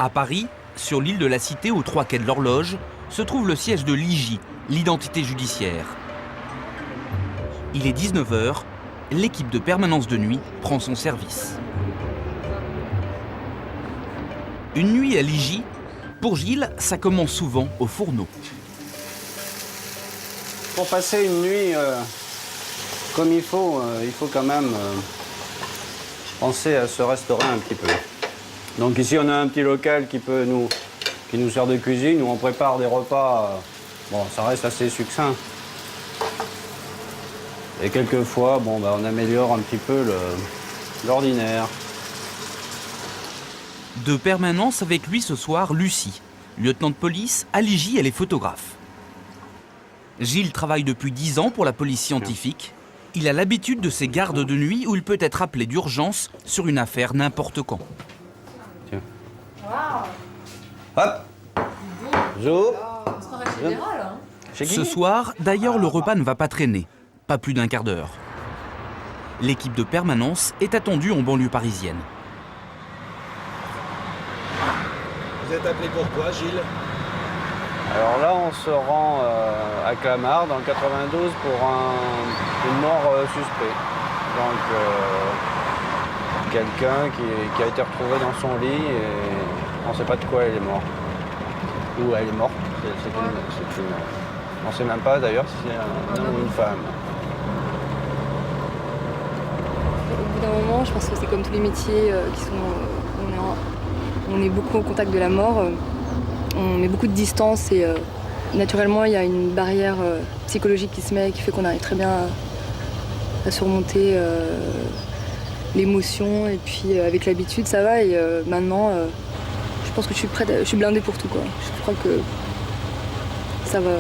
À Paris, sur l'île de la Cité, aux 3 quais de l'Horloge, se trouve le siège de l'IJ, l'identité judiciaire. Il est 19 h, l'équipe de permanence de nuit prend son service. Une nuit à l'IJ, pour Gilles, ça commence souvent au fourneau. Pour passer une nuit comme il faut quand même penser à se restaurer un petit peu. Donc ici on a un petit local qui nous sert de cuisine, où on prépare des repas, bon ça reste assez succinct. Et quelquefois on améliore un petit peu l'ordinaire. De permanence avec lui ce soir, Lucie, lieutenant de police, à l'IJ, elle est photographe. Gilles travaille depuis 10 ans pour la police scientifique. Il a l'habitude de ces gardes de nuit où il peut être appelé d'urgence sur une affaire n'importe quand. Tiens. Hop. Zo. Ce soir, d'ailleurs, le repas ne va pas traîner. Pas plus d'un quart d'heure. L'équipe de permanence est attendue en banlieue parisienne. Vous êtes appelé pourquoi, Gilles? Alors là, on se rend à Clamart, dans le 92, pour une mort suspecte. Donc, quelqu'un qui a été retrouvé dans son lit et on ne sait pas de quoi elle est morte. Ou elle est morte. On ne sait même pas d'ailleurs si c'est un homme ou une femme. Au bout d'un moment, je pense que c'est comme tous les métiers qui sont... on est beaucoup au contact de la mort. On met beaucoup de distance et naturellement il y a une barrière psychologique qui se met, qui fait qu'on arrive très bien à surmonter l'émotion et puis avec l'habitude ça va et maintenant je pense que je suis prête, je suis blindée pour tout quoi. Je crois que ça va.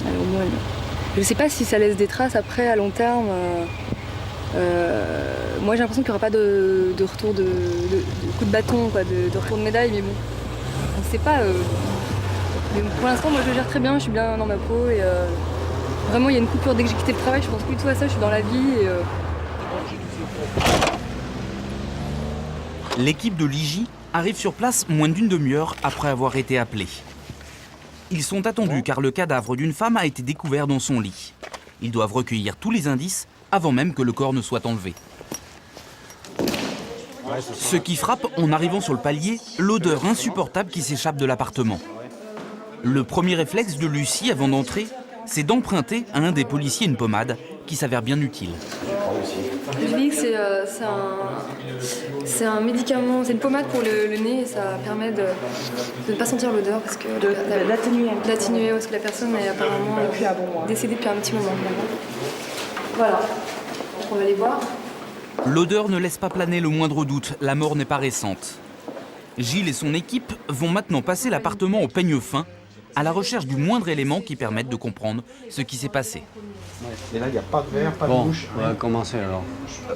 Allez, au moins, je sais pas si ça laisse des traces après à long terme. Moi j'ai l'impression qu'il n'y aura pas de retour de coup de bâton, quoi, de retour de médaille, mais bon, on ne sait pas. Mais pour l'instant, moi je le gère très bien, je suis bien dans ma peau et vraiment il y a une coupure dès que j'ai quitté le travail, je pense plus du tout à ça, je suis dans la vie. L'équipe de l'IJ arrive sur place moins d'une demi-heure après avoir été appelée. Ils sont attendus car le cadavre d'une femme a été découvert dans son lit. Ils doivent recueillir tous les indices avant même que le corps ne soit enlevé. Ce qui frappe en arrivant sur le palier, l'odeur insupportable qui s'échappe de l'appartement. Le premier réflexe de Lucie avant d'entrer, c'est d'emprunter à un des policiers une pommade qui s'avère bien utile. Je dis que c'est un médicament, c'est une pommade pour le nez et ça permet de ne pas sentir l'odeur parce que l'atténuer parce que la personne est apparemment décédée depuis un petit moment. Voilà, on va aller voir. L'odeur ne laisse pas planer le moindre doute, la mort n'est pas récente. Gilles et son équipe vont maintenant passer l'appartement au peigne fin, à la recherche du moindre élément qui permette de comprendre ce qui s'est passé. Et là, il n'y a pas de verre, pas de bouche. On va commencer alors.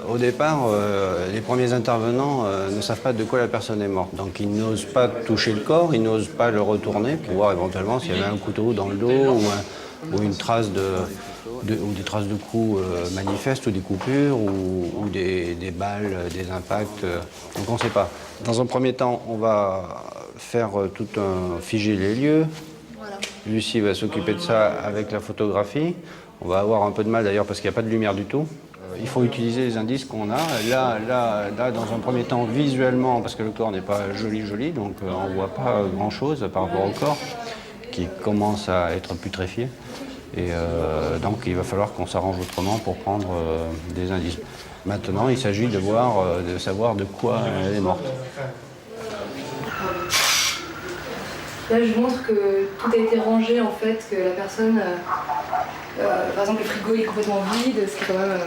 Au départ, les premiers intervenants ne savent pas de quoi la personne est morte. Donc ils n'osent pas toucher le corps, ils n'osent pas le retourner pour voir éventuellement s'il y avait un couteau dans le dos ou une trace ou des traces de coups manifestes ou des coupures ou des balles, des impacts. Donc on ne sait pas. Dans un premier temps, on va faire figer les lieux. Voilà. Lucie va s'occuper de ça avec la photographie. On va avoir un peu de mal d'ailleurs parce qu'il n'y a pas de lumière du tout. Il faut utiliser les indices qu'on a. Là, dans un premier temps, visuellement, parce que le corps n'est pas joli, donc on ne voit pas grand-chose par rapport au corps qui commence à être putréfié. Et donc il va falloir qu'on s'arrange autrement pour prendre des indices. Maintenant, il s'agit de savoir de quoi elle est morte. Là, je montre que tout a été rangé, en fait, que la personne... par exemple, le frigo est complètement vide, ce qui est quand même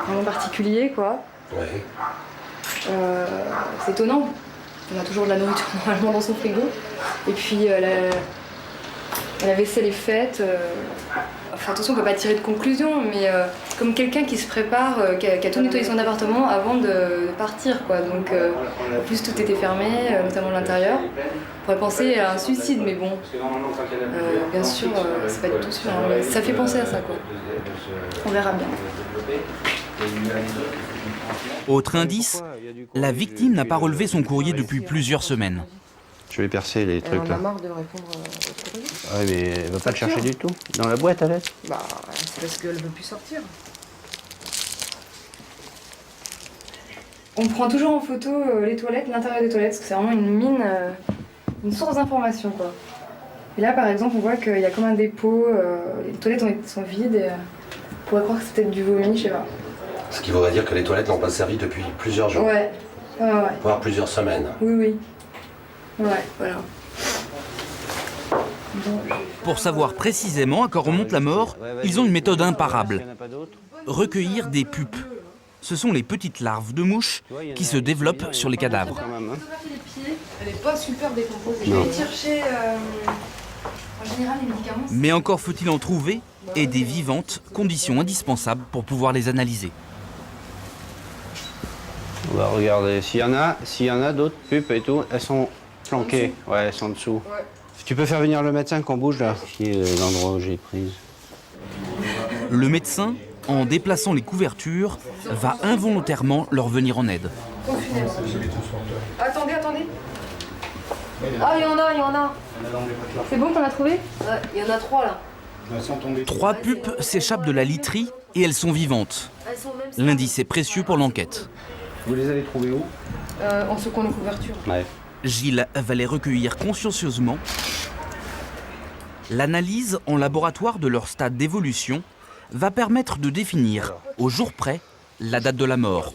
vraiment particulier, quoi. Ouais. C'est étonnant. On a toujours de la nourriture normalement dans son frigo. Et puis, la vaisselle est faite. Enfin, attention, on ne peut pas tirer de conclusion, mais comme quelqu'un qui se prépare, qui a tout nettoyé son appartement avant de partir, quoi. Donc, en plus, tout était fermé, notamment l'intérieur. On pourrait penser à un suicide, mais bon, bien sûr, c'est pas du tout sûr. Hein, mais ça fait penser à ça, quoi. On verra bien. Autre indice, la victime n'a pas relevé son courrier depuis plusieurs semaines. Je vais percer les trucs On a là. marre de répondre au courrier. Ouais, mais elle va pas le chercher du tout. Dans la boîte à lettres. Bah, c'est parce qu'elle veut plus sortir. On prend toujours en photo les toilettes, l'intérieur des toilettes, parce que c'est vraiment une mine, une source d'information, quoi. Et là, par exemple, on voit qu'il y a comme un dépôt, les toilettes sont vides, et on pourrait croire que c'est peut-être du vomi, je sais pas. Ce qui voudrait dire que les toilettes n'ont pas servi depuis plusieurs jours, Ouais, voire plusieurs semaines. oui. Ouais, voilà. Pour savoir précisément à quand remonte la mort, ils ont une méthode imparable. Il y en a pas d'autres. Recueillir des pupes. Ce sont les petites larves de mouches qui se développent sur les cadavres. Quand même, hein. Photographier les pieds, elle est pas super décomposée. Non. Je vais chercher en général les médicaments. Mais encore faut-il en trouver, et des vivantes, condition indispensable pour pouvoir les analyser. On va regarder. S'il y en a d'autres pupes et tout, elles sont planquées. Ouais, elles sont en dessous. Ouais. Tu peux faire venir le médecin qu'on bouge là. Qui est l'endroit où j'ai prise. Le médecin, en déplaçant les couvertures, va involontairement leur venir en aide. Attendez. Ah, il y en a. C'est bon qu'on a trouvé? Ouais, il y en a 3 là. Elles sont tombées. 3 pupes s'échappent de la literie et elles sont vivantes. Elles sont même. L'indice est précieux pour l'enquête. Vous les avez trouvées où? En secouant les couvertures. Ouais. Gilles va les recueillir consciencieusement. L'analyse en laboratoire de leur stade d'évolution va permettre de définir, au jour près, la date de la mort.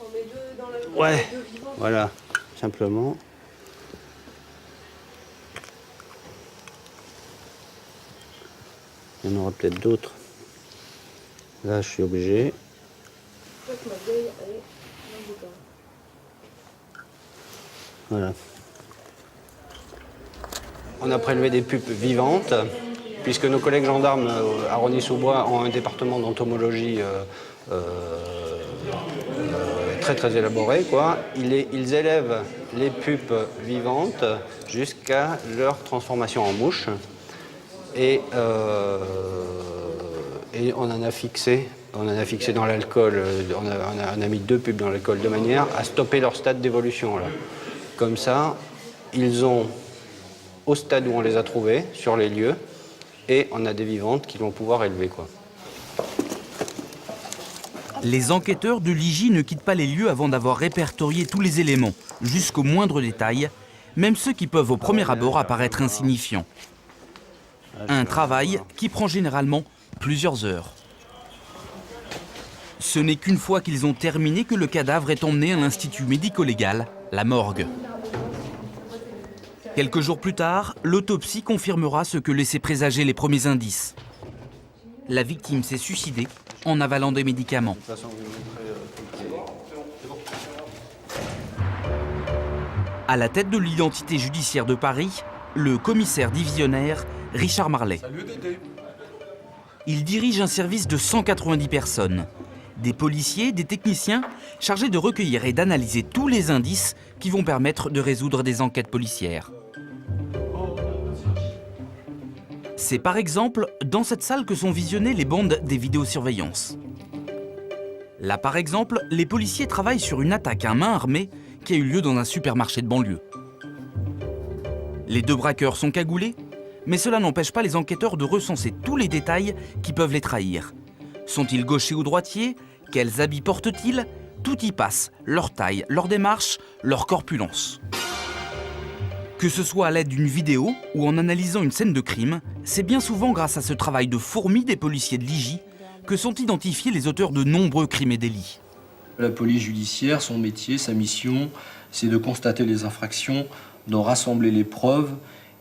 Ouais. Voilà. Simplement. Il y en aura peut-être d'autres. Là, je suis obligé. Voilà. On a prélevé des pupes vivantes, puisque nos collègues gendarmes à Rosny-sous-Bois ont un département d'entomologie très élaboré, quoi. Ils élèvent les pupes vivantes jusqu'à leur transformation en mouche. Et on en a fixé dans l'alcool, on a mis 2 pupes dans l'alcool de manière à stopper leur stade d'évolution, là. Comme ça, ils ont, au stade où on les a trouvés, sur les lieux, et on a des vivantes qui vont pouvoir élever, quoi. Les enquêteurs de l'IJ ne quittent pas les lieux avant d'avoir répertorié tous les éléments, jusqu'au moindre détail, même ceux qui peuvent au premier abord apparaître insignifiants. Un travail qui prend généralement plusieurs heures. Ce n'est qu'une fois qu'ils ont terminé que le cadavre est emmené à l'institut médico-légal, la morgue. Quelques jours plus tard, l'autopsie confirmera ce que laissaient présager les premiers indices. La victime s'est suicidée en avalant des médicaments. À la tête de l'identité judiciaire de Paris, le commissaire divisionnaire Richard Marlet. Il dirige un service de 190 personnes. Des policiers, des techniciens chargés de recueillir et d'analyser tous les indices qui vont permettre de résoudre des enquêtes policières. C'est par exemple dans cette salle que sont visionnées les bandes des vidéosurveillance. Là par exemple, les policiers travaillent sur une attaque à main armée qui a eu lieu dans un supermarché de banlieue. Les 2 braqueurs sont cagoulés, mais cela n'empêche pas les enquêteurs de recenser tous les détails qui peuvent les trahir. Sont-ils gauchers ou droitiers? Quels habits portent-ils? Tout y passe, leur taille, leur démarche, leur corpulence. Que ce soit à l'aide d'une vidéo ou en analysant une scène de crime, c'est bien souvent grâce à ce travail de fourmi des policiers de l'IJ que sont identifiés les auteurs de nombreux crimes et délits. La police judiciaire, son métier, sa mission, c'est de constater les infractions, d'en rassembler les preuves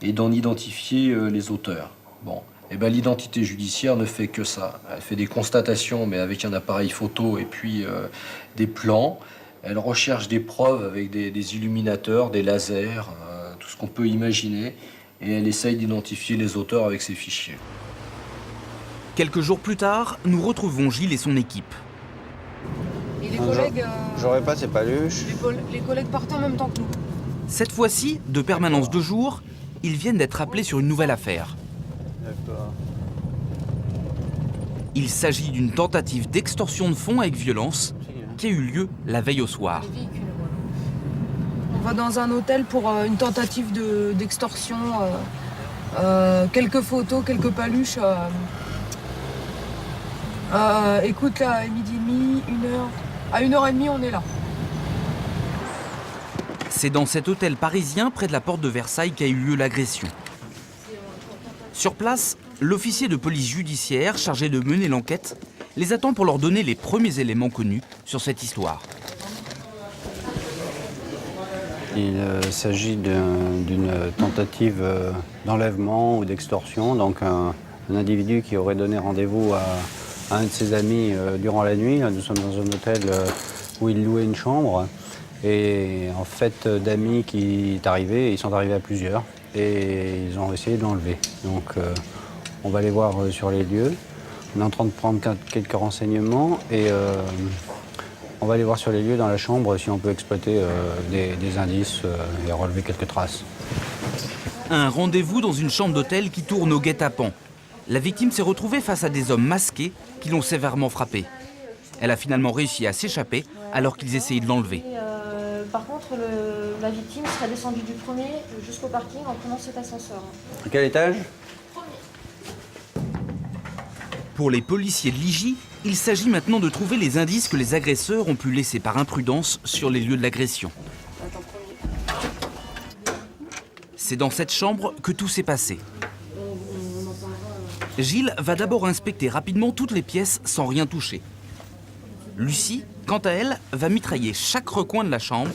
et d'en identifier les auteurs. Bon, et ben l'identité judiciaire ne fait que ça. Elle fait des constatations, mais avec un appareil photo et puis des plans. Elle recherche des preuves avec des illuminateurs, des lasers, tout ce qu'on peut imaginer, et elle essaye d'identifier les auteurs avec ses fichiers. Quelques jours plus tard, nous retrouvons Gilles et son équipe. Et les collègues, J'aurais pas ces paluches. les collègues partent en même temps que nous. Cette fois-ci, de permanence de jour, ils viennent d'être appelés sur une nouvelle affaire. D'accord. Il s'agit d'une tentative d'extorsion de fonds avec violence qui a eu lieu la veille au soir. On va dans un hôtel pour une tentative d'extorsion. Quelques photos, quelques paluches. Écoute, là, à midi et demi, 1h. À 1h30, on est là. C'est dans cet hôtel parisien, près de la porte de Versailles, qu'a eu lieu l'agression. Sur place, l'officier de police judiciaire chargé de mener l'enquête les attend pour leur donner les premiers éléments connus sur cette histoire. Il s'agit d'une tentative d'enlèvement ou d'extorsion, donc un individu qui aurait donné rendez-vous à un de ses amis durant la nuit. Nous sommes dans un hôtel où il louait une chambre. Et en fait, d'amis qui est arrivé, ils sont arrivés à plusieurs et ils ont essayé de l'enlever. Donc on va aller voir sur les lieux. On est en train de prendre quelques renseignements et on va aller voir sur les lieux dans la chambre si on peut exploiter des indices et relever quelques traces. Un rendez-vous dans une chambre d'hôtel qui tourne au guet-apens. La victime s'est retrouvée face à des hommes masqués qui l'ont sévèrement frappée. Elle a finalement réussi à s'échapper alors qu'ils essayaient de l'enlever. Par contre, la victime serait descendue du premier jusqu'au parking en prenant cet ascenseur. À quel étage ? Pour les policiers de l'IJ, il s'agit maintenant de trouver les indices que les agresseurs ont pu laisser par imprudence sur les lieux de l'agression. C'est dans cette chambre que tout s'est passé. Gilles va d'abord inspecter rapidement toutes les pièces sans rien toucher. Lucie, quant à elle, va mitrailler chaque recoin de la chambre,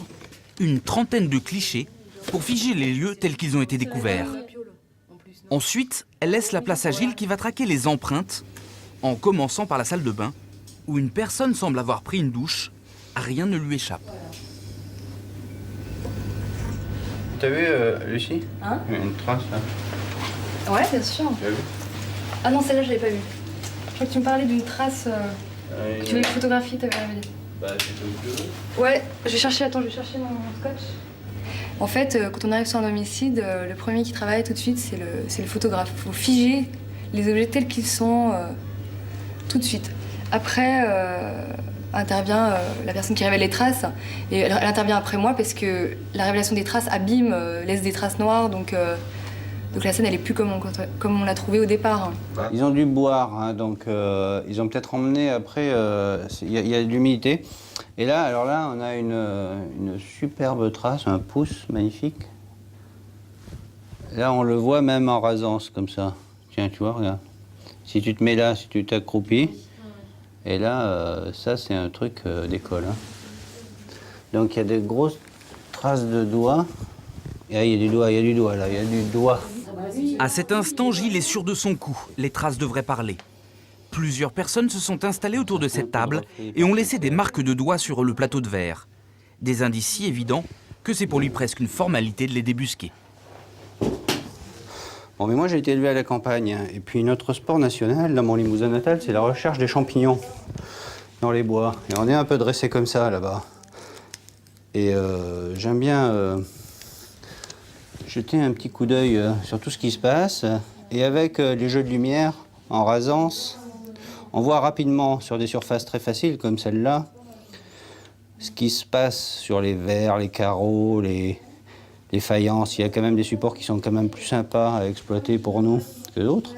une trentaine de clichés, pour figer les lieux tels qu'ils ont été découverts. Ensuite, elle laisse la place à Gilles qui va traquer les empreintes, en commençant par la salle de bain, où une personne semble avoir pris une douche. Rien ne lui échappe. T'as vu, Lucie ? Hein ? Une trace, là. Ouais, bien sûr. Tu l'as vu ? Ah non, celle-là, je l'avais pas vue. Je crois que tu me parlais d'une trace que tu avais photographiée, tu avais révélée. Bah, c'est au plus. Ouais, je vais chercher mon scotch. En fait, quand on arrive sur un homicide, le premier qui travaille tout de suite, c'est le photographe. Il faut figer les objets tels qu'ils sont tout de suite. Après, intervient la personne qui révèle les traces, et elle intervient après moi parce que la révélation des traces abîme, laisse des traces noires, donc la scène elle est plus comme on l'a trouvée au départ. Ils ont dû boire, hein, donc ils ont peut-être emmené après, il y a de l'humidité. Et là, alors là, on a une superbe trace, un pouce magnifique. Là, on le voit même en rasance, comme ça. Tiens, tu vois, regarde. Si tu te mets là, si tu t'accroupis, et là, ça, c'est un truc d'école. Hein. Donc, il y a des grosses traces de doigts. Et là, il y a du doigt, là, il y a du doigt. À cet instant, Gilles est sûr de son coup. Les traces devraient parler. Plusieurs personnes se sont installées autour de cette table et ont laissé des marques de doigts sur le plateau de verre. Des indices si évidents que c'est pour lui presque une formalité de les débusquer. Bon, mais moi, j'ai été élevé à la campagne. Et puis, notre sport national, dans mon Limousin natal, c'est la recherche des champignons dans les bois. Et on est un peu dressé comme ça, là-bas. Et j'aime bien jeter un petit coup d'œil sur tout ce qui se passe. Et avec les jeux de lumière, en rasance, on voit rapidement sur des surfaces très faciles comme celle-là ce qui se passe sur les verres, les carreaux, les faïences. Il y a quand même des supports qui sont quand même plus sympas à exploiter pour nous que d'autres.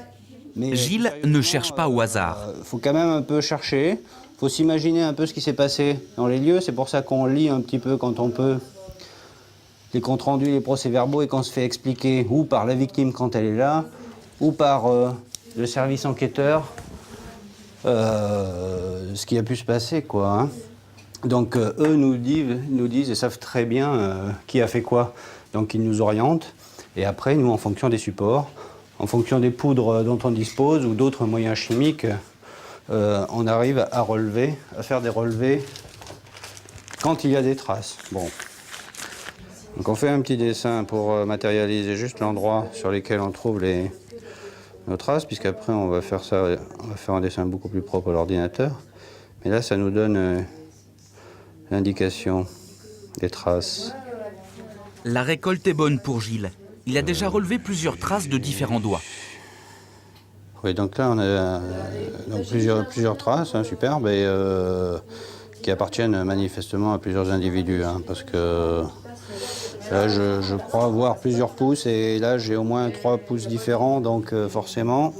Mais Gilles ne cherche pas au hasard. Faut quand même un peu chercher. Faut s'imaginer un peu ce qui s'est passé dans les lieux. C'est pour ça qu'on lit un petit peu quand on peut les comptes rendus, les procès-verbaux, et qu'on se fait expliquer ou par la victime quand elle est là, ou par le service enquêteur, ce qui a pu se passer, quoi. Hein. Donc eux nous disent et savent très bien qui a fait quoi. Donc ils nous orientent. Et après, nous, en fonction des supports, en fonction des poudres dont on dispose ou d'autres moyens chimiques, on arrive à relever, à faire des relevés quand il y a des traces. Bon. Donc on fait un petit dessin pour matérialiser juste l'endroit sur lequel on trouve nos traces, puisqu'après on va faire un dessin beaucoup plus propre à l'ordinateur. Mais là, ça nous donne l'indication des traces. La récolte est bonne pour Gilles. Il a déjà relevé plusieurs traces de différents doigts. Oui, donc là, on a donc plusieurs traces, hein, superbes, et qui appartiennent manifestement à plusieurs individus, hein, parce que là, je crois voir plusieurs pouces, et là, j'ai au moins 3 pouces différents, donc forcément,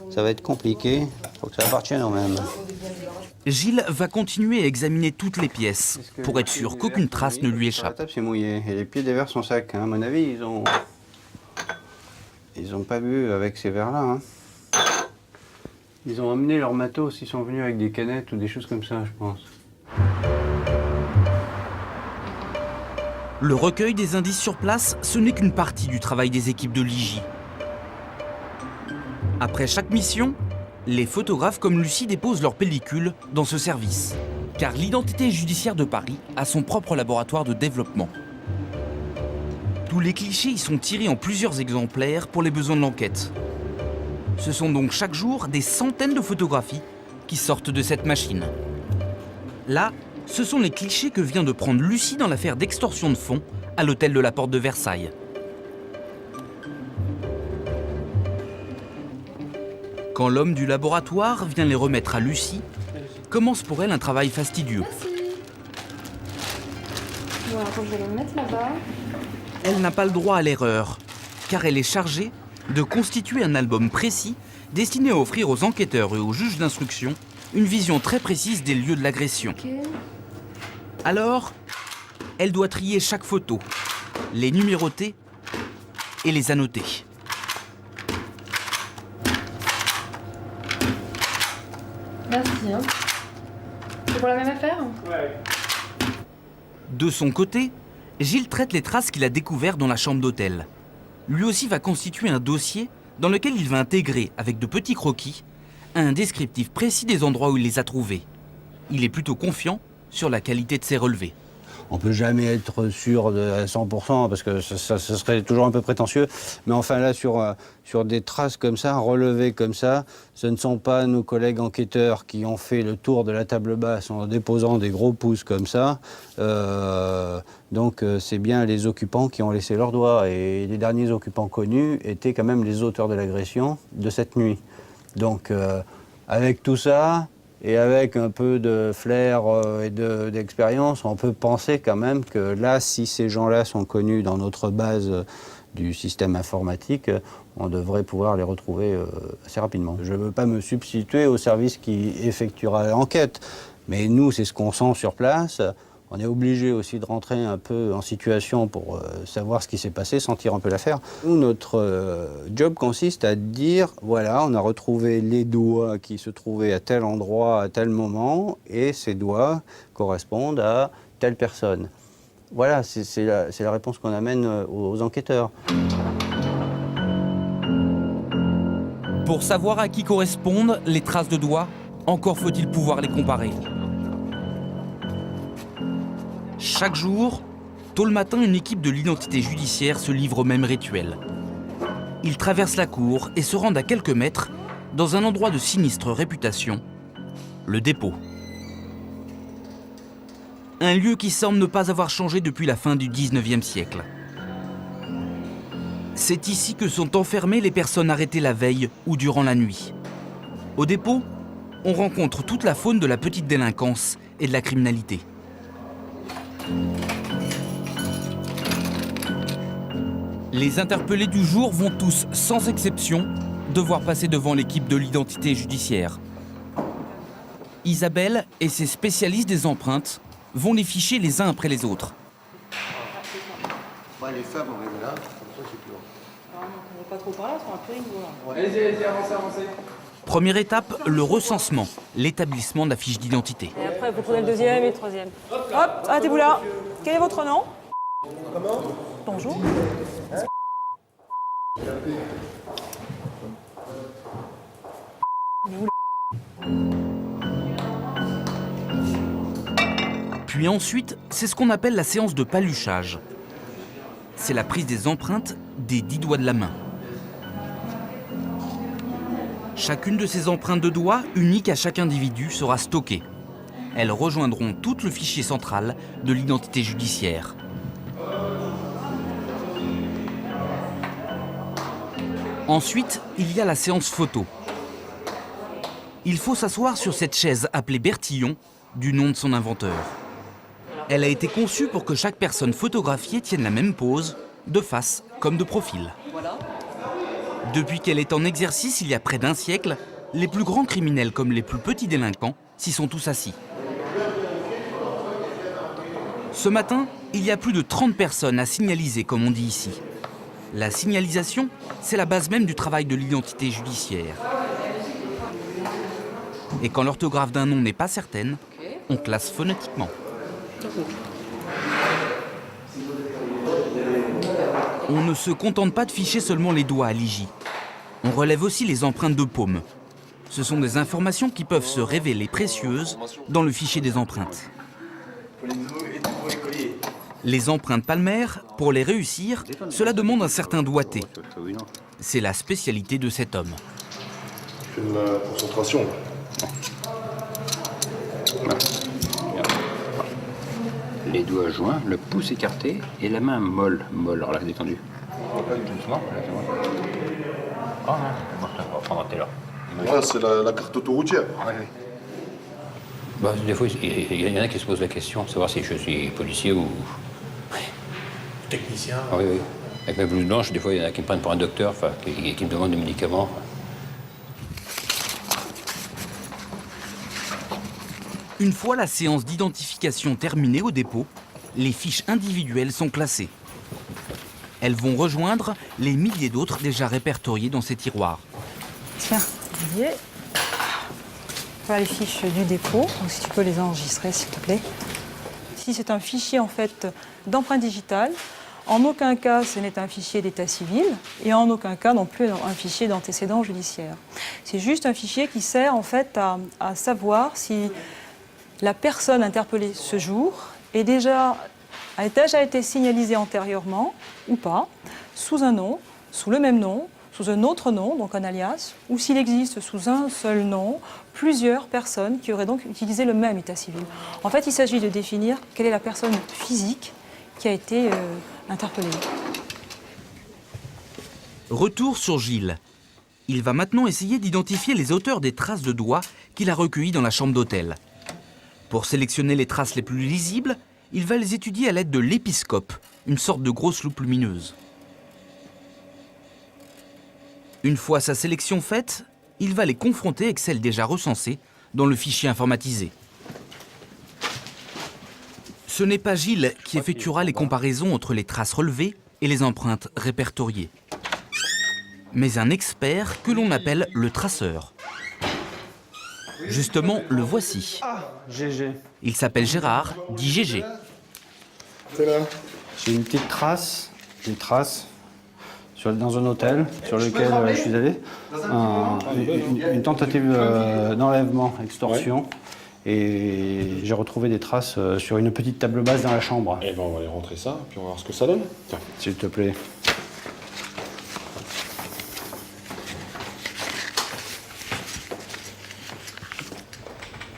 ça va être compliqué. Il faut que ça appartienne au même. Gilles va continuer à examiner toutes les pièces pour être sûr qu'aucune trace ne lui La échappe. table, c'est mouillé, et les pieds des verres sont secs. Hein. À mon avis, ils ont pas bu avec ces verres-là. Hein. Ils ont emmené leur matos, ils sont venus avec des canettes ou des choses comme ça, je pense. Le recueil des indices sur place, ce n'est qu'une partie du travail des équipes de l'IJ. Après chaque mission, les photographes comme Lucie déposent leur pellicule dans ce service. Car l'identité judiciaire de Paris a son propre laboratoire de développement. Tous les clichés y sont tirés en plusieurs exemplaires pour les besoins de l'enquête. Ce sont donc chaque jour des centaines de photographies qui sortent de cette machine. Là, ce sont les clichés que vient de prendre Lucie dans l'affaire d'extorsion de fonds à l'hôtel de la Porte de Versailles. Quand l'homme du laboratoire vient les remettre à Lucie, commence pour elle un travail fastidieux. Bon, attends, je vais les mettre là-bas. Elle n'a pas le droit à l'erreur, car elle est chargée de constituer un album précis destiné à offrir aux enquêteurs et aux juges d'instruction une vision très précise des lieux de l'agression. Ok. Alors, elle doit trier chaque photo, les numéroter et les annoter. Merci. Hein. C'est pour la même affaire? De son côté, Gilles traite les traces qu'il a découvertes dans la chambre d'hôtel. Lui aussi va constituer un dossier dans lequel il va intégrer, avec de petits croquis, un descriptif précis des endroits où il les a trouvés. Il est plutôt confiant sur la qualité de ses relevés. On ne peut jamais être sûr à 100% parce que ça serait toujours un peu prétentieux. Mais enfin là, sur des traces comme ça, relevées comme ça, ce ne sont pas nos collègues enquêteurs qui ont fait le tour de la table basse en déposant des gros pouces comme ça. Donc c'est bien les occupants qui ont laissé leurs doigts. Et les derniers occupants connus étaient quand même les auteurs de l'agression de cette nuit. Donc avec tout ça, et avec un peu de flair et d'expérience, on peut penser quand même que là, si ces gens-là sont connus dans notre base du système informatique, on devrait pouvoir les retrouver assez rapidement. Je ne veux pas me substituer au service qui effectuera l'enquête, mais nous, c'est ce qu'on sent sur place. On est obligé aussi de rentrer un peu en situation pour savoir ce qui s'est passé, sentir un peu l'affaire. Nous, notre job consiste à dire, voilà, on a retrouvé les doigts qui se trouvaient à tel endroit, à tel moment, et ces doigts correspondent à telle personne. Voilà, c'est la réponse qu'on amène aux enquêteurs. Pour savoir à qui correspondent les traces de doigts, encore faut-il pouvoir les comparer. Chaque jour, tôt le matin, une équipe de l'identité judiciaire se livre au même rituel. Ils traversent la cour et se rendent à quelques mètres dans un endroit de sinistre réputation, le dépôt. Un lieu qui semble ne pas avoir changé depuis la fin du 19e siècle. C'est ici que sont enfermées les personnes arrêtées la veille ou durant la nuit. Au dépôt, on rencontre toute la faune de la petite délinquance et de la criminalité. Les interpellés du jour vont tous, sans exception, devoir passer devant l'équipe de l'identité judiciaire. Isabelle et ses spécialistes des empreintes vont les ficher les uns après les autres. Les femmes, on est là, comme ça c'est plus long. On va pas trop par là, on va plus rigolo. Allez-y, avancez. Première étape, le recensement, l'établissement de la fiche d'identité. Et après, vous prenez le deuxième et le troisième. Hop, arrêtez-vous là. Quel est votre nom? Comment? Bonjour. Puis ensuite, c'est ce qu'on appelle la séance de paluchage. C'est la prise des empreintes des 10 doigts de la main. Chacune de ces empreintes de doigts, uniques à chaque individu, sera stockée. Elles rejoindront tout le fichier central de l'identité judiciaire. Ensuite, il y a la séance photo. Il faut s'asseoir sur cette chaise appelée Bertillon du nom de son inventeur. Elle a été conçue pour que chaque personne photographiée tienne la même pose, de face comme de profil. Depuis qu'elle est en exercice il y a près d'un siècle, les plus grands criminels comme les plus petits délinquants s'y sont tous assis. Ce matin, il y a plus de 30 personnes à signaliser, comme on dit ici. La signalisation, c'est la base même du travail de l'identité judiciaire. Et quand l'orthographe d'un nom n'est pas certaine, on classe phonétiquement. On ne se contente pas de ficher seulement les doigts à l'IJ. On relève aussi les empreintes de paume. Ce sont des informations qui peuvent se révéler précieuses dans le fichier des empreintes. Les empreintes palmaires, pour les réussir, cela demande un certain doigté. C'est la spécialité de cet homme. Je fais de la concentration. Les doigts joints, le pouce écarté et la main molle. Alors là, détendue. Doucement. Oh non, on va prendre un télo. Ouais, c'est la carte autoroutière. Oui. Bah, des fois, il y en a qui se posent la question de savoir si je suis policier ou... Technicien. Ah, oui, oui. Avec ma blouse blanche, des fois, il y en a qui me prennent pour un docteur, qui me demandent des médicaments. Une fois la séance d'identification terminée au dépôt, les fiches individuelles sont classées. Elles vont rejoindre les milliers d'autres déjà répertoriées dans ces tiroirs. Tiens, Olivier. Voilà les fiches du dépôt. Donc, si tu peux les enregistrer, s'il te plaît. Ici, c'est un fichier en fait d'empreinte digitale. En aucun cas, ce n'est un fichier d'état civil et en aucun cas non plus un fichier d'antécédent judiciaire. C'est juste un fichier qui sert en fait à savoir si la personne interpellée ce jour a déjà été signalisée antérieurement ou pas, sous un nom, sous le même nom, sous un autre nom, donc un alias, ou s'il existe sous un seul nom, plusieurs personnes qui auraient donc utilisé le même état civil. En fait, il s'agit de définir quelle est la personne physique qui a été interpellée. Retour sur Gilles. Il va maintenant essayer d'identifier les auteurs des traces de doigts qu'il a recueillies dans la chambre d'hôtel. Pour sélectionner les traces les plus lisibles, il va les étudier à l'aide de l'épiscope, une sorte de grosse loupe lumineuse. Une fois sa sélection faite, il va les confronter avec celles déjà recensées dans le fichier informatisé. Ce n'est pas Gilles qui effectuera les comparaisons entre les traces relevées et les empreintes répertoriées, mais un expert que l'on appelle le traceur. Justement, le voici. GG. Il s'appelle Gérard, dit GG. C'est là. J'ai une petite trace, dans un hôtel sur lequel je suis allé. Une tentative d'enlèvement, extorsion. Et j'ai retrouvé des traces sur une petite table basse dans la chambre. Eh ben, on va aller rentrer ça, puis on va voir ce que ça donne. Tiens. S'il te plaît.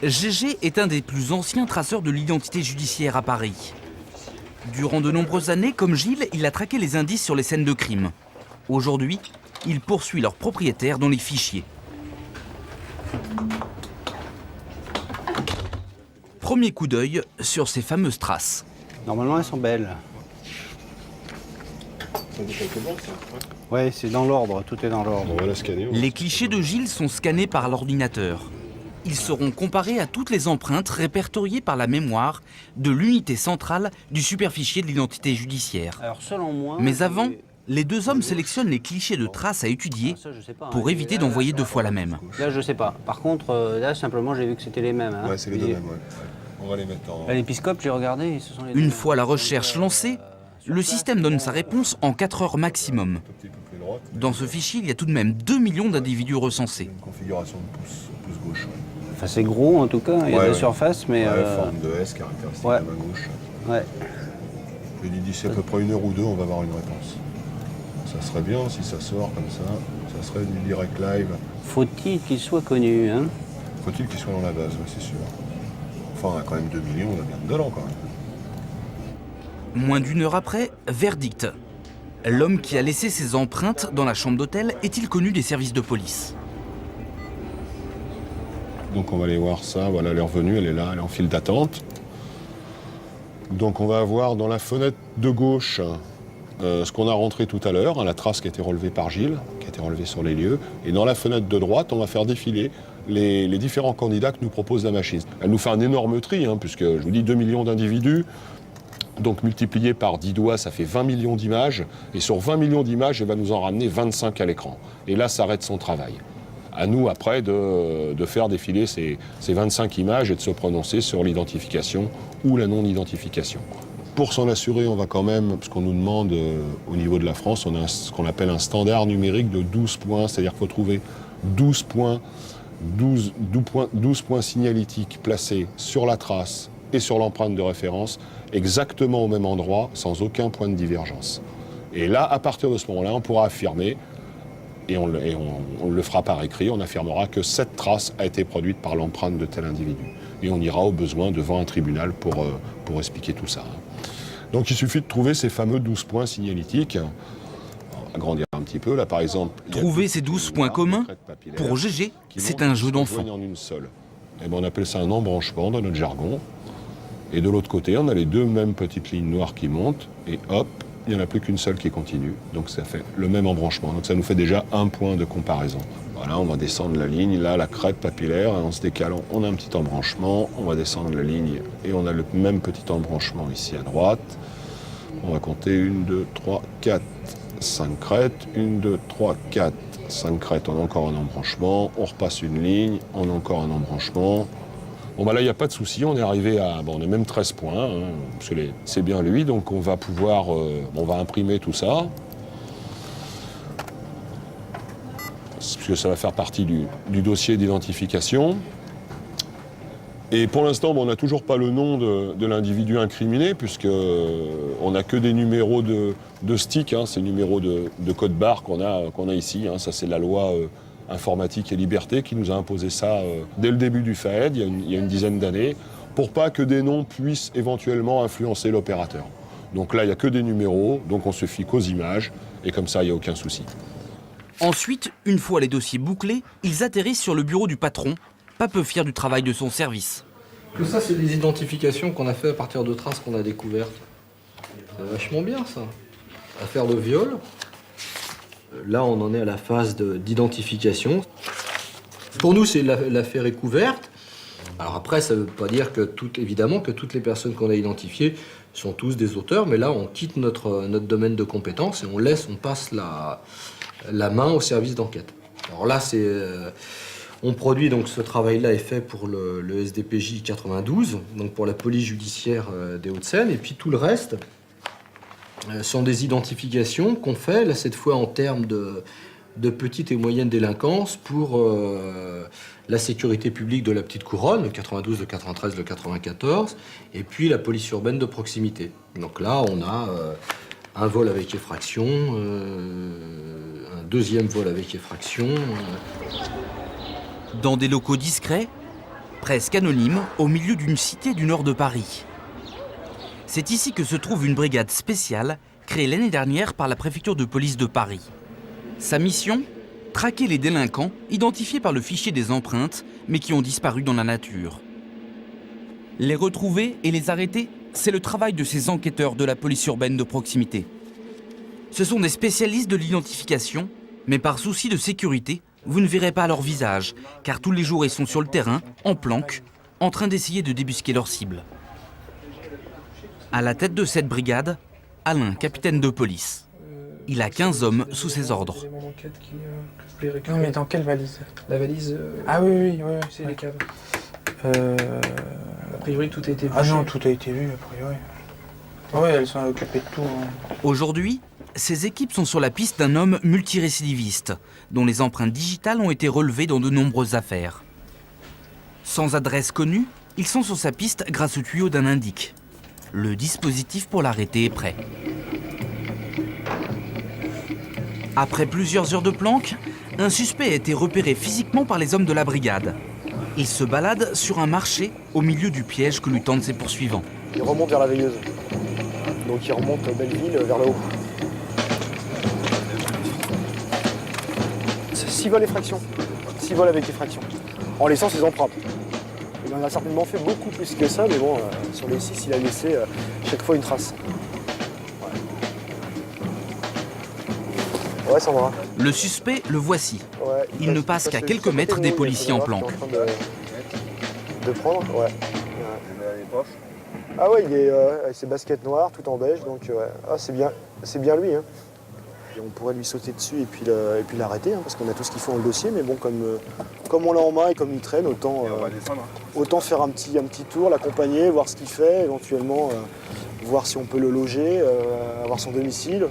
GG est un des plus anciens traceurs de l'identité judiciaire à Paris. Durant de nombreuses années, comme Gilles, il a traqué les indices sur les scènes de crime. Aujourd'hui, il poursuit leurs propriétaires dans les fichiers. Premier coup d'œil sur ces fameuses traces. Normalement, elles sont belles. Ça dit quelques banques, ça. Ouais, c'est dans l'ordre, tout est dans l'ordre. On va la scanner. Les clichés de Gilles sont scannés par l'ordinateur. Ils seront comparés à toutes les empreintes répertoriées par la mémoire de l'unité centrale du superfichier de l'identité judiciaire. Alors, selon moi... Mais avant, les deux hommes sélectionnent les clichés de traces à étudier pour éviter d'envoyer deux fois la même. Là, je sais pas. Par contre, là, simplement, j'ai vu que c'était les mêmes. Hein. Ouais, c'est les deux mêmes, ouais. On va les mettre en... À l'épiscope, j'ai regardé, ce sont les deux Une mêmes. fois la recherche lancée, le système donne sa réponse en 4 heures maximum. Un petit peu plus droite. Dans ce fichier, il y a tout de même 2 millions d'individus recensés. Une configuration de pouce gauche. Enfin, c'est gros, en tout cas. Il y a des surfaces, mais... Forme de S, caractéristique ouais. de la main gauche. Ouais. Je lui dis d'ici à peu près 1 heure ou 2, on va avoir une réponse. Ça serait bien si ça sort comme ça. Ça serait du direct live. Faut-il qu'il soit connu, hein? Faut-il qu'il soit dans la base, ouais, c'est sûr. Enfin, on a quand même 2 millions, on a bien dedans quand même. Moins d'une heure après, verdict. L'homme qui a laissé ses empreintes dans la chambre d'hôtel est-il connu des services de police? Donc on va aller voir ça, voilà, elle est revenue, elle est là, elle est en file d'attente. Donc on va avoir dans la fenêtre de gauche ce qu'on a rentré tout à l'heure, la trace qui a été relevée par Gilles, qui a été relevée sur les lieux. Et dans la fenêtre de droite, on va faire défiler les différents candidats que nous propose la machine. Elle nous fait un énorme tri, puisque je vous dis 2 millions d'individus, donc multiplié par 10 doigts, ça fait 20 millions d'images. Et sur 20 millions d'images, elle va nous en ramener 25 à l'écran. Et là s'arrête son travail. À nous, après, de faire défiler ces 25 images et de se prononcer sur l'identification ou la non-identification. Pour s'en assurer, on va quand même, parce qu'on nous demande, au niveau de la France, on a ce qu'on appelle un standard numérique de 12 points, c'est-à-dire qu'il faut trouver 12 points signalétiques placés sur la trace et sur l'empreinte de référence, exactement au même endroit, sans aucun point de divergence. Et là, à partir de ce moment-là, on pourra affirmer, et on le fera par écrit, on affirmera que cette trace a été produite par l'empreinte de tel individu. Et on ira au besoin devant un tribunal pour expliquer tout ça. Donc il suffit de trouver ces fameux 12 points signalétiques. On va agrandir un petit peu, là par exemple. Trouver ces 12 points communs, pour GG, c'est un jeu d'enfant. En une seule. Et ben on appelle ça un embranchement dans notre jargon. Et de l'autre côté, on a les deux mêmes petites lignes noires qui montent, et hop, il n'y en a plus qu'une seule qui continue. Donc ça fait le même embranchement. Donc ça nous fait déjà un point de comparaison. Voilà, on va descendre la ligne, là la crête papillaire, en se décalant, on a un petit embranchement, on va descendre la ligne et on a le même petit embranchement ici à droite. On va compter 1, 2, 3, 4, 5 crêtes, 1, 2, 3, 4, 5 crêtes, on a encore un embranchement, on repasse une ligne, on a encore un embranchement. Bon bah là il n'y a pas de souci, on est arrivé à, on a même 13 points, parce que c'est bien lui, donc on va pouvoir, on va imprimer tout ça. Puisque ça va faire partie du dossier d'identification. Et pour l'instant, on n'a toujours pas le nom de l'individu incriminé, puisqu'on n'a que des numéros de stick, ces numéros de code barre qu'on a ici. Ça, c'est la loi informatique et liberté qui nous a imposé ça dès le début du FAED, il y a une dizaine d'années, pour pas que des noms puissent éventuellement influencer l'opérateur. Donc là, il n'y a que des numéros, donc on se fie qu'aux images, et comme ça, il n'y a aucun souci. Ensuite, une fois les dossiers bouclés, ils atterrissent sur le bureau du patron, pas peu fier du travail de son service. Tout ça, c'est des identifications qu'on a fait à partir de traces qu'on a découvertes. C'est vachement bien, ça. Affaire de viol. Là, on en est à la phase d'identification. Pour nous, l'affaire est couverte. Alors après, ça ne veut pas dire évidemment que toutes les personnes qu'on a identifiées sont tous des auteurs, mais là, on quitte notre domaine de compétence et on passe la main au service d'enquête. Alors là, on produit, donc ce travail-là est fait pour le SDPJ 92, donc pour la police judiciaire des Hauts-de-Seine, et puis tout le reste sont des identifications qu'on fait, là cette fois en termes de petite et moyenne délinquance pour la sécurité publique de la Petite Couronne, le 92, le 93, le 94, et puis la police urbaine de proximité. Donc là, on a un vol avec effraction, un deuxième vol avec effraction. Dans des locaux discrets, presque anonymes, au milieu d'une cité du nord de Paris. C'est ici que se trouve une brigade spéciale créée l'année dernière par la préfecture de police de Paris. Sa mission ? Traquer les délinquants identifiés par le fichier des empreintes, mais qui ont disparu dans la nature. Les retrouver et les arrêter, c'est le travail de ces enquêteurs de la police urbaine de proximité. Ce sont des spécialistes de l'identification, mais par souci de sécurité, vous ne verrez pas leur visage, car tous les jours ils sont sur le terrain, en planque, en train d'essayer de débusquer leur cible. À la tête de cette brigade, Alain, capitaine de police. Il a 15 hommes sous ses ordres. Non mais dans quelle valise? La valise... Ah oui, c'est les caves. A priori, tout a été vu. Ah non, tout a été vu, a priori. Ouais, elles sont occupées de tout. Aujourd'hui, ces équipes sont sur la piste d'un homme multirécidiviste, dont les empreintes digitales ont été relevées dans de nombreuses affaires. Sans adresse connue, ils sont sur sa piste grâce au tuyau d'un indique. Le dispositif pour l'arrêter est prêt. Après plusieurs heures de planque, un suspect a été repéré physiquement par les hommes de la brigade. Il se balade sur un marché au milieu du piège que lui tendent ses poursuivants. Il remonte vers la veilleuse. Donc il remonte Belleville vers le haut. 6 vols effraction. 6 vols avec effraction. en laissant ses empreintes. Il en a certainement fait beaucoup plus que ça, mais bon, sur les 6, il a laissé chaque fois une trace. Ouais, ça va. Le suspect, le voici. Ouais, Il ne passe qu'à quelques mètres des policiers en planque. De prendre, ouais. Ah ouais, il est avec ses baskets noires, tout en beige, donc ouais. Ah, c'est bien lui. Hein. Et on pourrait lui sauter dessus et puis l'arrêter, hein, parce qu'on a tout ce qu'il faut dans le dossier, mais bon, comme on l'a en main et comme il traîne, autant faire un petit tour, l'accompagner, voir ce qu'il fait, éventuellement voir si on peut le loger, avoir son domicile.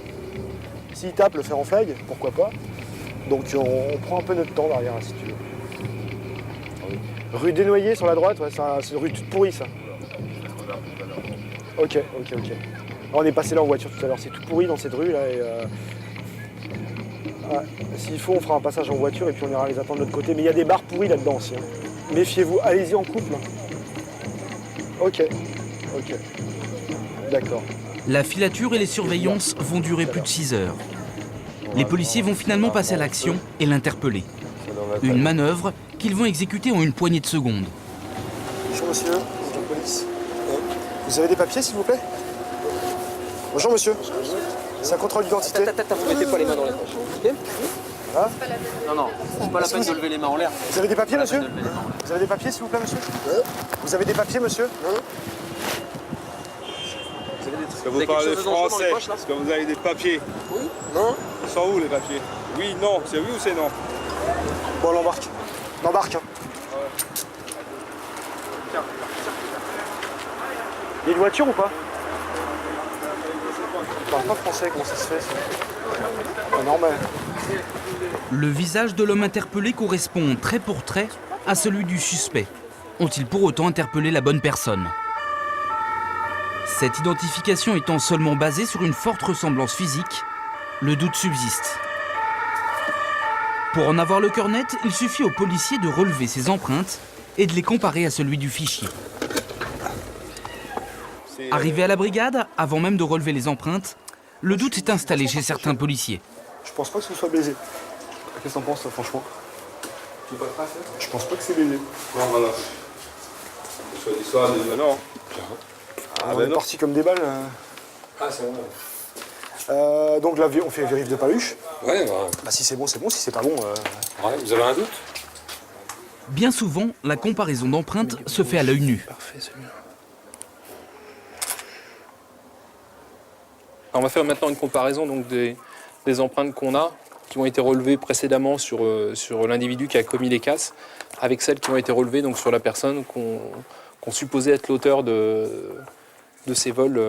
S'il tape, le faire en flag, pourquoi pas. Donc on prend un peu notre temps derrière, si tu veux. Rue des Noyers sur la droite, ouais, c'est une rue toute pourrie, ça. Ok. On est passé là en voiture tout à l'heure, c'est tout pourri dans cette rue là. Ouais, s'il faut, on fera un passage en voiture et puis on ira les attendre de l'autre côté. Mais il y a des bars pourris là-dedans aussi. Hein. Méfiez-vous, allez-y en couple. Ok. D'accord. La filature et les surveillances vont durer plus de 6 heures. Les policiers vont finalement passer à l'action et l'interpeller. Une manœuvre qu'ils vont exécuter en une poignée de secondes. Bonjour monsieur, bonjour police. Vous avez des papiers s'il vous plaît? Bonjour monsieur. C'est un contrôle d'identité. Vous mettez pas les mains dans les poches. Hein? Non, c'est pas la peine de lever les mains en l'air. Vous avez des papiers monsieur? Vous avez des papiers s'il vous plaît monsieur? Vous avez des papiers monsieur? Est-ce que vous parlez français? Est-ce que vous avez des papiers? Oui. Non. Ils sont où les papiers? Oui, non. C'est oui ou c'est non? Bon, on embarque. On embarque. Hein. Il y a une voiture ou pas? On parle pas français, comment ça se fait ça? Pas normal. Le visage de l'homme interpellé correspond trait pour trait à celui du suspect. Ont-ils pour autant interpellé la bonne personne? Cette identification étant seulement basée sur une forte ressemblance physique, le doute subsiste. Pour en avoir le cœur net, il suffit aux policiers de relever ses empreintes et de les comparer à celui du fichier. Arrivé à la brigade, avant même de relever les empreintes, le doute est installé chez certains policiers. Je pense pas que ce soit baisé. Qu'est-ce que t'en penses, franchement? Je pense pas que c'est baisé. Non, voilà. Soit l'histoire de... Non. On est parti comme des balles. Ah, c'est bon. Donc là, on fait vérif de paluche. Ouais, bah. Bah, si c'est bon, c'est bon. Si c'est pas bon... Ouais, vous avez un doute? Bien souvent, la comparaison d'empreintes se fait à l'œil nu. Parfait, celui-là. On va faire maintenant une comparaison donc, des empreintes qu'on a, qui ont été relevées précédemment sur l'individu qui a commis les casses, avec celles qui ont été relevées donc, sur la personne qu'on supposait être l'auteur de ces vols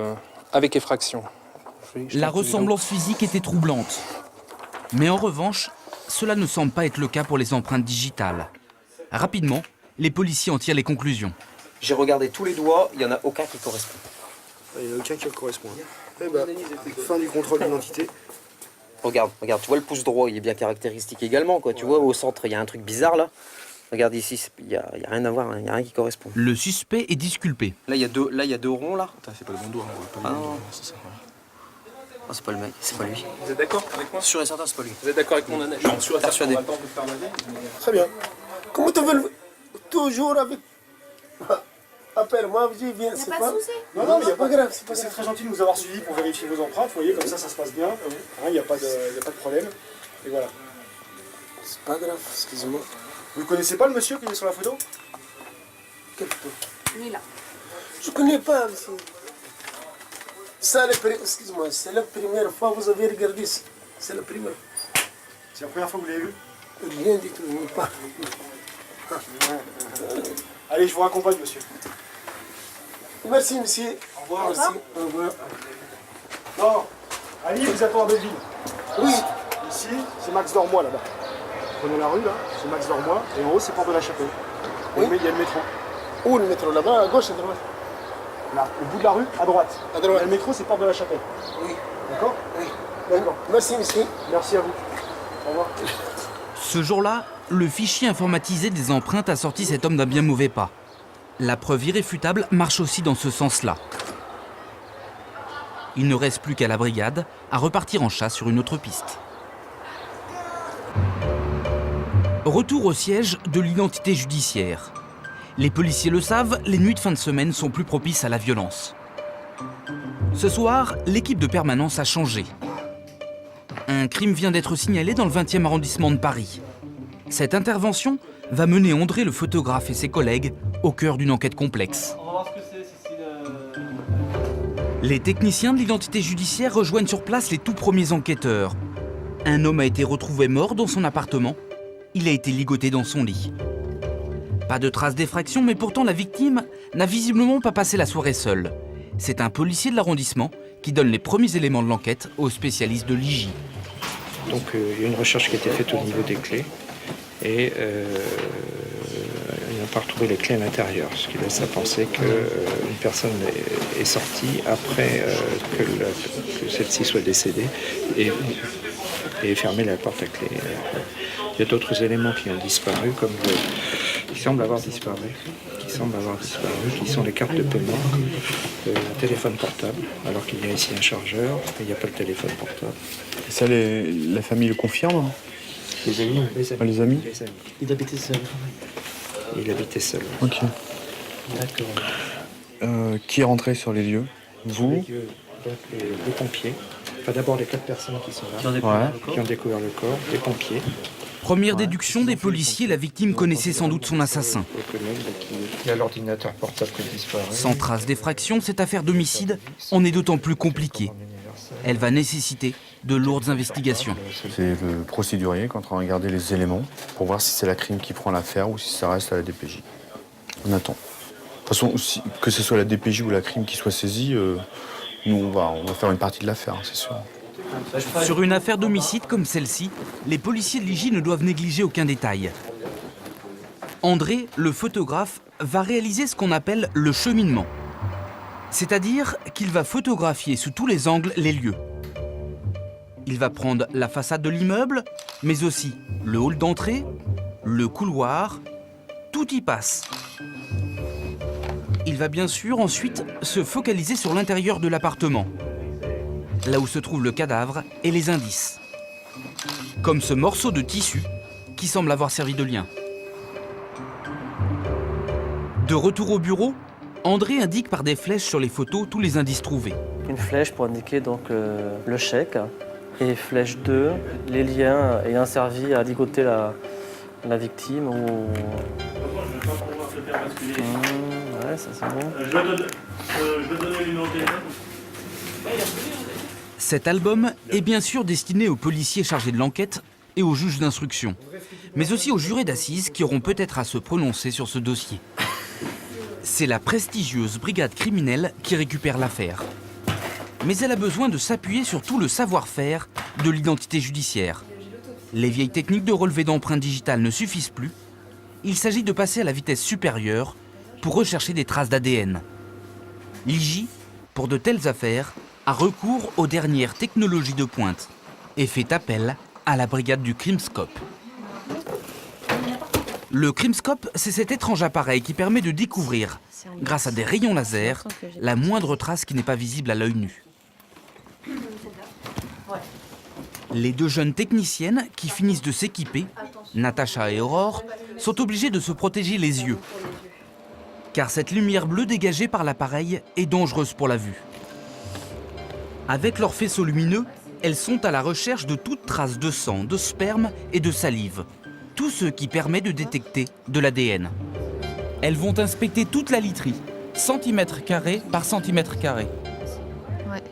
avec effraction. La ressemblance physique était troublante. Mais en revanche, cela ne semble pas être le cas pour les empreintes digitales. Rapidement, les policiers en tirent les conclusions. J'ai regardé tous les doigts, il n'y en a aucun qui correspond. Il n'y en a aucun qui correspond. Eh ben, fin du contrôle d'identité. Regarde, tu vois le pouce droit, il est bien caractéristique également. Quoi. Tu vois, au centre, il y a un truc bizarre là. Regarde ici, il n'y a rien à voir, il n'y a rien qui correspond. Le suspect est disculpé. Là, il y a deux ronds là. C'est pas le bon doigt. Ah non, c'est pas le mec, c'est pas lui. Vous êtes d'accord avec moi? Sûr et certain, c'est pas lui. Vous êtes d'accord avec mon analyse? Je suis persuadé. Très bien. Comment tu veux toujours avec... Appelle-moi, je viens, c'est pas... Non, mais il n'y a pas grave. C'est très gentil de nous avoir suivis pour vérifier vos empreintes. Vous voyez, comme ça se passe bien. Il n'y a pas de problème. Et voilà. C'est pas grave, excuse-moi. Vous ne connaissez pas le monsieur qui est sur la photo? Quel photo? Lui là. Je connais pas, monsieur. Ça, excuse-moi, c'est la première fois que vous avez regardé ça. C'est la première. C'est la première fois que vous l'avez vu? Rien du tout, même pas. Allez, je vous raccompagne, monsieur. Merci, monsieur. Au revoir. Merci. Au revoir. Non, Ali vous attend à Belleville. Oui. Ici, c'est Max Dormois, là-bas. Prenez la rue, là, c'est Max Dormois. Et en haut, c'est Porte de la Chapelle. Oui. Il y a le métro. Où le métro? Là-bas, à gauche, à droite? Là, au bout de la rue, à droite. À droite. Et le métro, c'est Porte de la Chapelle. Oui. D'accord? Oui. D'accord. Merci, monsieur. Merci à vous. Au revoir. Ce jour-là, le fichier informatisé des empreintes a sorti cet homme d'un bien mauvais pas. La preuve irréfutable marche aussi dans ce sens-là. Il ne reste plus qu'à la brigade à repartir en chasse sur une autre piste. Retour au siège de l'identité judiciaire. Les policiers le savent, les nuits de fin de semaine sont plus propices à la violence. Ce soir, l'équipe de permanence a changé. Un crime vient d'être signalé dans le 20e arrondissement de Paris. Cette intervention va mener André le photographe et ses collègues au cœur d'une enquête complexe. Les techniciens de l'identité judiciaire rejoignent sur place les tout premiers enquêteurs. Un homme a été retrouvé mort dans son appartement. Il a été ligoté dans son lit. Pas de traces d'effraction, mais pourtant la victime n'a visiblement pas passé la soirée seule. C'est un policier de l'arrondissement qui donne les premiers éléments de l'enquête aux spécialistes de l'IJ. Donc il y a une recherche qui a été faite au niveau des clés et il n'a pas retrouvé les clés à l'intérieur, ce qui laisse à penser qu'une personne est sortie après que celle-ci soit décédée et fermé la porte à clé. Il y a d'autres éléments qui ont disparu, qui semblent avoir disparu, qui sont les cartes de paiement, le téléphone portable, alors qu'il y a ici un chargeur, et il n'y a pas le téléphone portable. Et ça, la famille le confirme? Les amis. Ah, les amis. Il habitait seul. Il habitait seul. Ok. D'accord. Qui est rentré sur les lieux? Vous? Donc les pompiers. Enfin, d'abord les 4 personnes qui sont là, qui ont découvert le corps, les pompiers. Première déduction des policiers, la victime connaissait sans doute son assassin. Il y a l'ordinateur portable qui a disparu. Sans trace d'effraction, cette affaire d'homicide en est d'autant plus compliquée. Elle va nécessiter de lourdes investigations. C'est le procédurier qui est en train de regarder les éléments pour voir si c'est la crime qui prend l'affaire ou si ça reste à la DPJ. On attend. De toute façon, que ce soit la DPJ ou la crime qui soit saisie, nous on va faire une partie de l'affaire, c'est sûr. Sur une affaire d'homicide comme celle-ci, les policiers de l'IJ ne doivent négliger aucun détail. André, le photographe, va réaliser ce qu'on appelle le cheminement. C'est-à-dire qu'il va photographier sous tous les angles les lieux. Il va prendre la façade de l'immeuble, mais aussi le hall d'entrée, le couloir, tout y passe. Il va bien sûr ensuite se focaliser sur l'intérieur de l'appartement, là où se trouve le cadavre et les indices. Comme ce morceau de tissu qui semble avoir servi de lien. De retour au bureau, André indique par des flèches sur les photos tous les indices trouvés. Une flèche pour indiquer donc le chèque et flèche 2, les liens ayant servi à ligoter la victime ou... ouais, ça c'est bon. Je vais donner le numéro de téléphone. Cet album est bien sûr destiné aux policiers chargés de l'enquête et aux juges d'instruction, mais aussi aux jurés d'assises qui auront peut-être à se prononcer sur ce dossier. C'est la prestigieuse brigade criminelle qui récupère l'affaire. Mais elle a besoin de s'appuyer sur tout le savoir-faire de l'identité judiciaire. Les vieilles techniques de relevé d'empreintes digitales ne suffisent plus. Il s'agit de passer à la vitesse supérieure pour rechercher des traces d'ADN. L'IJ, pour de telles affaires, a recours aux dernières technologies de pointe et fait appel à la brigade du Crimscope. Le Crimscope, c'est cet étrange appareil qui permet de découvrir, grâce à des rayons laser, la moindre trace qui n'est pas visible à l'œil nu. Les deux jeunes techniciennes qui finissent de s'équiper, Natacha et Aurore, sont obligées de se protéger les yeux. Car cette lumière bleue dégagée par l'appareil est dangereuse pour la vue. Avec leurs faisceaux lumineux, elles sont à la recherche de toute trace de sang, de sperme et de salive. Tout ce qui permet de détecter de l'ADN. Elles vont inspecter toute la literie, centimètre carré par centimètre carré. Ouais.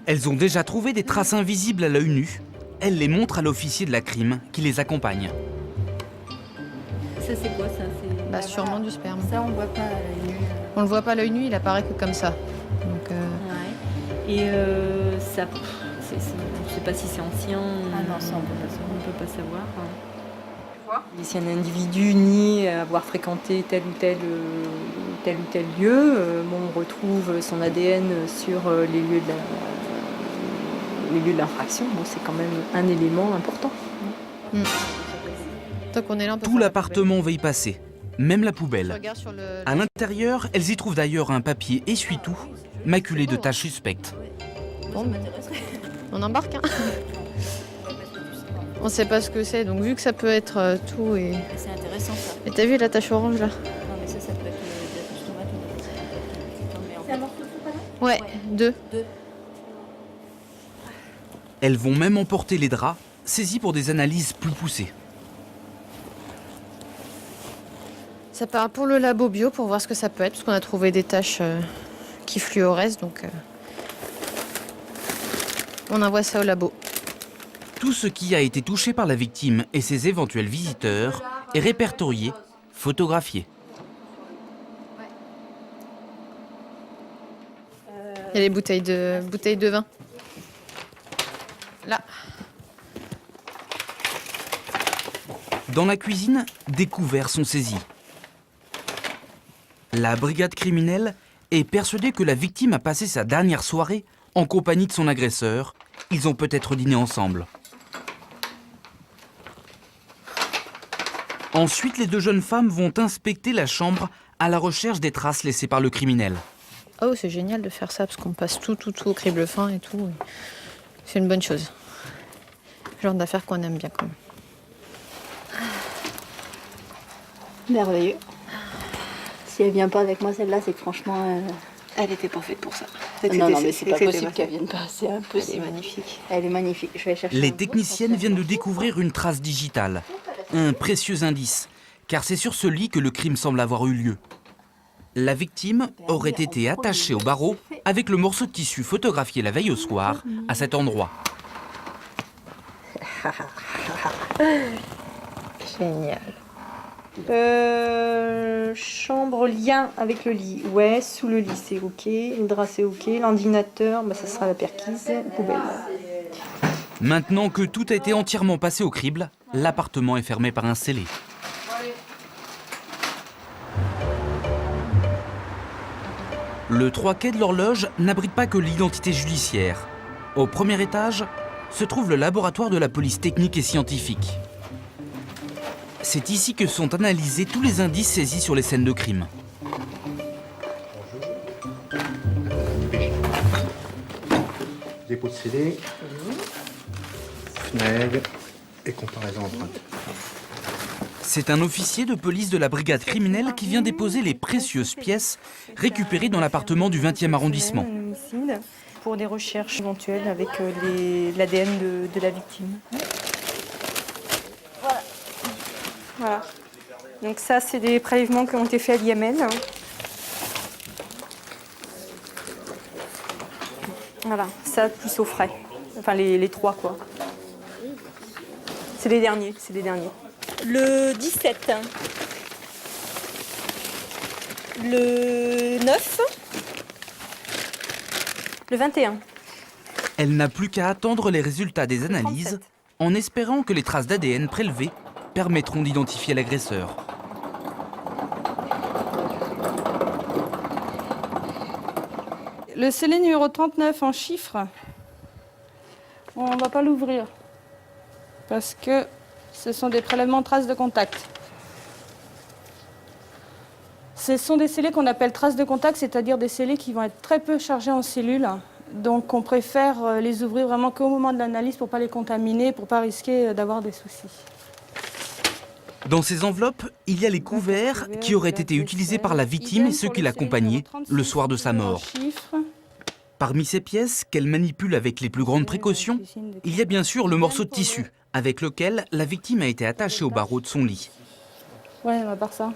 Elles ont déjà trouvé des traces invisibles à l'œil nu. Elles les montrent à l'officier de la crime qui les accompagne. Ça c'est quoi ça? Bah sûrement du sperme. Ça on voit pas à l'œil nu. On le voit pas à l'œil nu, il apparaît que comme ça. Donc, ouais. Et ça, je sais pas si c'est ancien. Ah non, ça on peut pas savoir. Et si un individu nie avoir fréquenté tel ou tel lieu, on retrouve son ADN sur les lieux de l'infraction. Bon, c'est quand même un élément important. Tant qu'on est là, on peut Tout l'appartement va y passer, même la poubelle. À l'intérieur, elles y trouvent d'ailleurs un papier essuie-tout, maculé de taches suspectes. Bon, on embarque, hein. On ne sait pas ce que c'est, donc vu que ça peut être tout et... C'est intéressant ça. Et t'as vu la tache orange là? Non mais ça peut être de la tomate. C'est un morceau de soupe là? Ouais, 2. Elles vont même emporter les draps, saisis pour des analyses plus poussées. Ça part pour le labo bio pour voir ce que ça peut être, parce qu'on a trouvé des taches qui fluorescent, donc on envoie ça au labo. Tout ce qui a été touché par la victime et ses éventuels visiteurs est répertorié, photographié. Il y a les bouteilles de vin. Là. Dans la cuisine, des couverts sont saisis. La brigade criminelle est persuadée que la victime a passé sa dernière soirée en compagnie de son agresseur. Ils ont peut-être dîné ensemble. Ensuite, les deux jeunes femmes vont inspecter la chambre à la recherche des traces laissées par le criminel. Oh, c'est génial de faire ça, parce qu'on passe tout au crible fin et tout. C'est une bonne chose. Genre d'affaire qu'on aime bien quand même. Merveilleux. Si elle vient pas avec moi, celle-là, c'est que franchement, elle était pas faite pour ça. Non, mais c'est pas possible qu'elle vienne pas. C'est impossible. Elle est magnifique. Elle est magnifique. Je vais chercher. Les techniciennes viennent de découvrir une trace digitale, un précieux indice, car c'est sur ce lit que le crime semble avoir eu lieu. La victime aurait été attachée au barreau avec le morceau de tissu photographié la veille au soir à cet endroit. Génial. Chambre lien avec le lit. Ouais, sous le lit c'est ok. Le drap c'est ok. L'ordinateur, bah, ça sera la perquise. Poubelle. Maintenant que tout a été entièrement passé au crible, l'appartement est fermé par un scellé. Le 3 quai de l'horloge n'abrite pas que l'identité judiciaire. Au premier étage se trouve le laboratoire de la police technique et scientifique. C'est ici que sont analysés tous les indices saisis sur les scènes de crime. Dépôt de CD, FNEG et comparaison empreinte. C'est un officier de police de la brigade criminelle qui vient déposer les précieuses pièces récupérées dans l'appartement du 20e arrondissement. Pour des recherches éventuelles avec l'ADN de la victime. Voilà. Donc ça, c'est des prélèvements qui ont été faits à l'IMN. Voilà, ça plus au frais. Enfin, les trois, quoi. C'est les derniers, Le 17. Le 9. Le 21. Elle n'a plus qu'à attendre les résultats des analyses en espérant que les traces d'ADN prélevées permettront d'identifier l'agresseur. Le scellé numéro 39 en chiffres, on ne va pas l'ouvrir parce que ce sont des prélèvements de traces de contact. Ce sont des scellés qu'on appelle traces de contact, c'est-à-dire des scellés qui vont être très peu chargés en cellules. Donc on préfère les ouvrir vraiment qu'au moment de l'analyse pour ne pas les contaminer, pour ne pas risquer d'avoir des soucis. Dans ces enveloppes, il y a les couverts qui auraient été utilisés par la victime et ceux qui l'accompagnaient le soir de sa mort. Parmi ces pièces, qu'elle manipule avec les plus grandes précautions, il y a bien sûr le morceau de tissu avec lequel la victime a été attachée au barreau de son lit. Ouais, à part ça.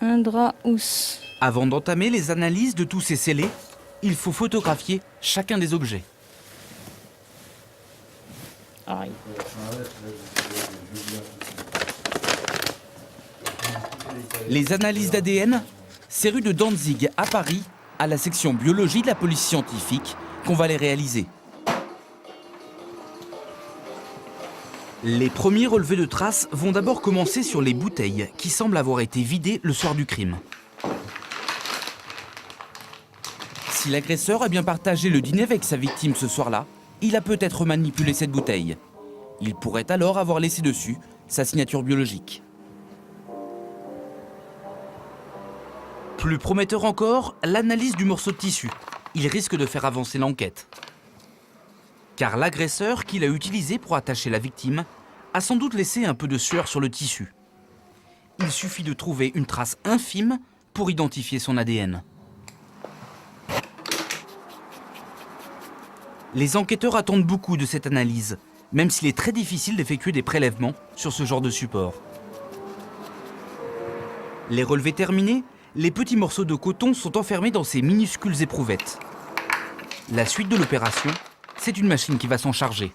Un drap housse. Avant d'entamer les analyses de tous ces scellés, il faut photographier chacun des objets. Aïe. Les analyses d'ADN, c'est rue de Danzig à Paris, à la section biologie de la police scientifique, qu'on va les réaliser. Les premiers relevés de traces vont d'abord commencer sur les bouteilles qui semblent avoir été vidées le soir du crime. Si l'agresseur a bien partagé le dîner avec sa victime ce soir-là, il a peut-être manipulé cette bouteille. Il pourrait alors avoir laissé dessus sa signature biologique. Plus prometteur encore, l'analyse du morceau de tissu. Il risque de faire avancer l'enquête. Car l'agresseur qu'il a utilisé pour attacher la victime a sans doute laissé un peu de sueur sur le tissu. Il suffit de trouver une trace infime pour identifier son ADN. Les enquêteurs attendent beaucoup de cette analyse, même s'il est très difficile d'effectuer des prélèvements sur ce genre de support. Les relevés terminés, les petits morceaux de coton sont enfermés dans ces minuscules éprouvettes. La suite de l'opération, c'est une machine qui va s'en charger.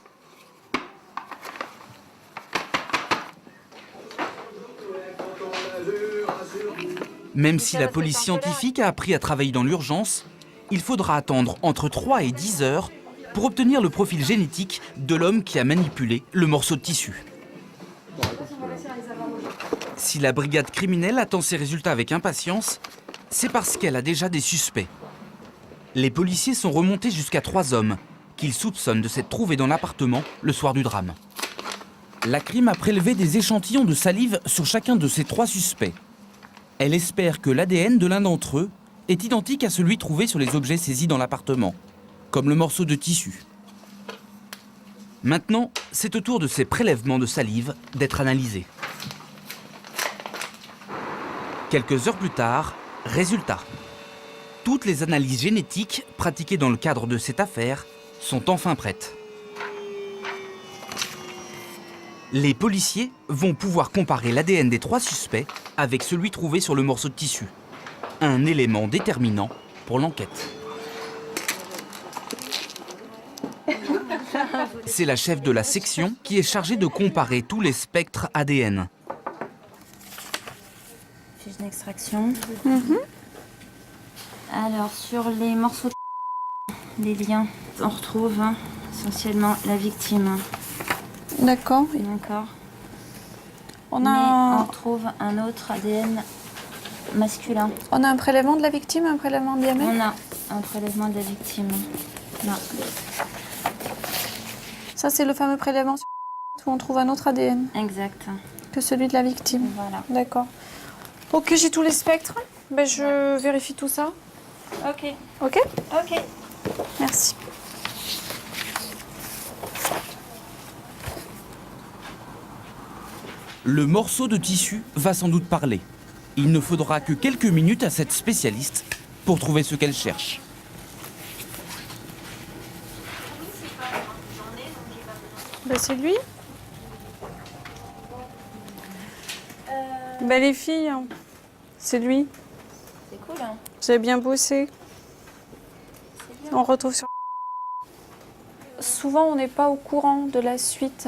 Même si la police scientifique a appris à travailler dans l'urgence, il faudra attendre entre 3 et 10 heures pour obtenir le profil génétique de l'homme qui a manipulé le morceau de tissu. Si la brigade criminelle attend ces résultats avec impatience, c'est parce qu'elle a déjà des suspects. Les policiers sont remontés jusqu'à 3 hommes qu'ils soupçonnent de s'être trouvés dans l'appartement le soir du drame. La crime a prélevé des échantillons de salive sur chacun de ces 3 suspects. Elle espère que l'ADN de l'un d'entre eux est identique à celui trouvé sur les objets saisis dans l'appartement, comme le morceau de tissu. Maintenant, c'est au tour de ces prélèvements de salive d'être analysés. Quelques heures plus tard, résultat. Toutes les analyses génétiques pratiquées dans le cadre de cette affaire sont enfin prêtes. Les policiers vont pouvoir comparer l'ADN des 3 suspects avec celui trouvé sur le morceau de tissu. Un élément déterminant pour l'enquête. C'est la chef de la section qui est chargée de comparer tous les spectres ADN. Fiche d'extraction. Alors, sur les morceaux les liens, on retrouve essentiellement la victime. D'accord. D'accord. On retrouve un autre ADN masculin. On a un prélèvement de la victime, un prélèvement de l'IME? On a un prélèvement de la victime. Là. Ça, c'est le fameux prélèvement où on trouve un autre ADN. Exact. Que celui de la victime. Voilà. D'accord. Ok, j'ai tous les spectres. Ben, je vérifie tout ça. Ok. Ok? Ok. Merci. Le morceau de tissu va sans doute parler. Il ne faudra que quelques minutes à cette spécialiste pour trouver ce qu'elle cherche. Ben, c'est lui. Ben, les filles, c'est lui. C'est cool, hein? Vous avez bien bossé. On retrouve sur... Souvent, on n'est pas au courant de la suite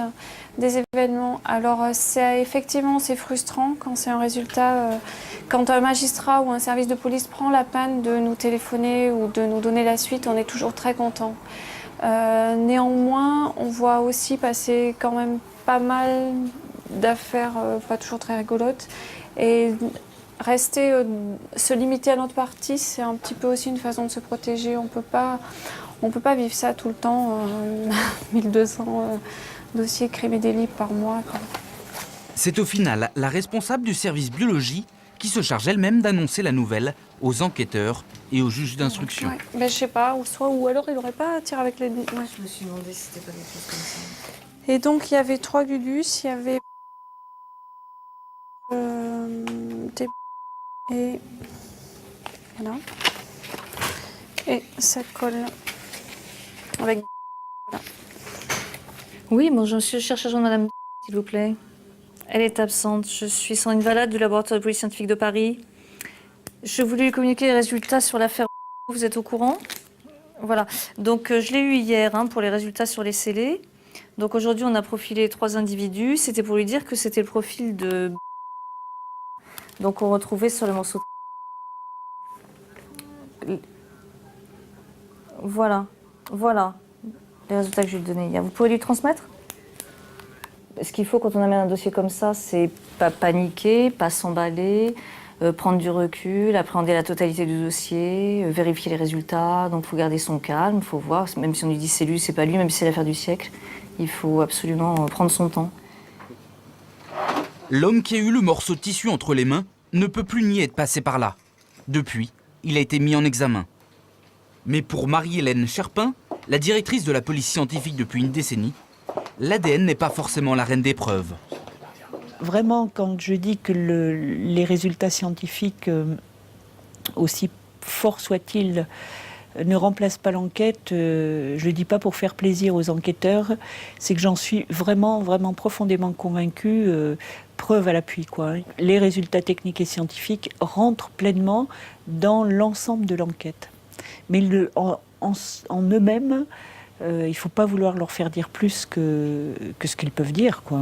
des événements. Alors, effectivement, c'est frustrant quand c'est un résultat, quand un magistrat ou un service de police prend la peine de nous téléphoner ou de nous donner la suite, on est toujours très content. Néanmoins, on voit aussi passer quand même pas mal d'affaires pas toujours très rigolotes. Et rester, se limiter à notre partie, c'est un petit peu aussi une façon de se protéger. On peut pas vivre ça tout le temps, 1200 dossiers crimes et délits par mois. C'est au final la responsable du service biologie qui se charge elle-même d'annoncer la nouvelle aux enquêteurs et aux juges d'instruction. Ouais. Ben, je sais pas, ou alors il n'aurait pas tiré avec les... Ouais. Je me suis demandé si c'était pas quelque chose comme ça. Et donc, il y avait 3 Gulus, il y avait... et... Voilà. Et ça colle avec... Voilà. Oui, bon, je cherche à joindre madame, s'il vous plaît. Elle est absente. Je suis Sandrine Valade du laboratoire de police scientifique de Paris. Je voulais lui communiquer les résultats sur l'affaire. Vous êtes au courant? Voilà. Donc, je l'ai eu hier pour les résultats sur les scellés. Donc, aujourd'hui, on a profilé 3 individus. C'était pour lui dire que c'était le profil de... Donc, on retrouvait sur le morceau. Voilà. Voilà les résultats que je lui ai donnés hier. Vous pouvez lui transmettre? Ce qu'il faut quand on amène un dossier comme ça, c'est pas paniquer, pas s'emballer, prendre du recul, appréhender la totalité du dossier, vérifier les résultats. Donc il faut garder son calme, il faut voir, même si on lui dit c'est lui, c'est pas lui, même si c'est l'affaire du siècle, il faut absolument prendre son temps. L'homme qui a eu le morceau de tissu entre les mains ne peut plus nier être passé par là. Depuis, il a été mis en examen. Mais pour Marie-Hélène Cherpin, la directrice de la police scientifique depuis une décennie, l'ADN n'est pas forcément la reine des preuves. Vraiment, quand je dis que les résultats scientifiques, aussi forts soient-ils, ne remplacent pas l'enquête, je ne le dis pas pour faire plaisir aux enquêteurs, c'est que j'en suis vraiment, vraiment profondément convaincue, preuve à l'appui, quoi. Les résultats techniques et scientifiques rentrent pleinement dans l'ensemble de l'enquête. Mais en eux-mêmes, il ne faut pas vouloir leur faire dire plus que ce qu'ils peuvent dire, quoi.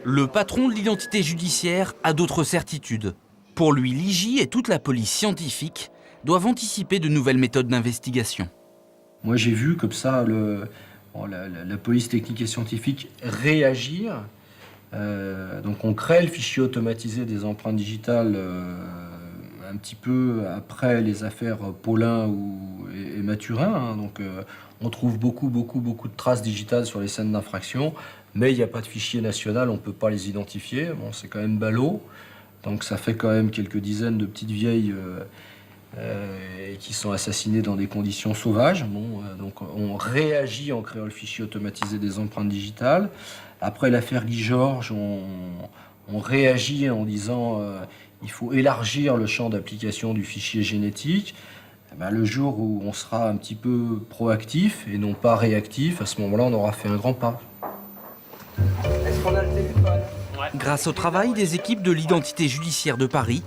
Le patron de l'identité judiciaire a d'autres certitudes. Pour lui, l'IJ et toute la police scientifique doivent anticiper de nouvelles méthodes d'investigation. Moi, j'ai vu comme ça la police technique et scientifique réagir. Donc, on crée le fichier automatisé des empreintes digitales un petit peu après les affaires Paulin et Mathurin. Hein. Donc, on trouve beaucoup de traces digitales sur les scènes d'infraction, mais il n'y a pas de fichier national, on ne peut pas les identifier. Bon, c'est quand même ballot. Donc, ça fait quand même quelques dizaines de petites vieilles qui sont assassinées dans des conditions sauvages. Bon, donc on réagit en créant le fichier automatisé des empreintes digitales. Après l'affaire Guy Georges, on réagit en disant il faut élargir le champ d'application du fichier génétique. Et bien, le jour où on sera un petit peu proactif et non pas réactif, à ce moment-là, on aura fait un grand pas. Est-ce qu'on a le téléphone ? Grâce au travail des équipes de l'identité judiciaire de Paris,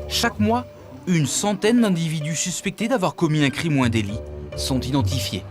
chaque mois, une centaine d'individus suspectés d'avoir commis un crime ou un délit sont identifiés.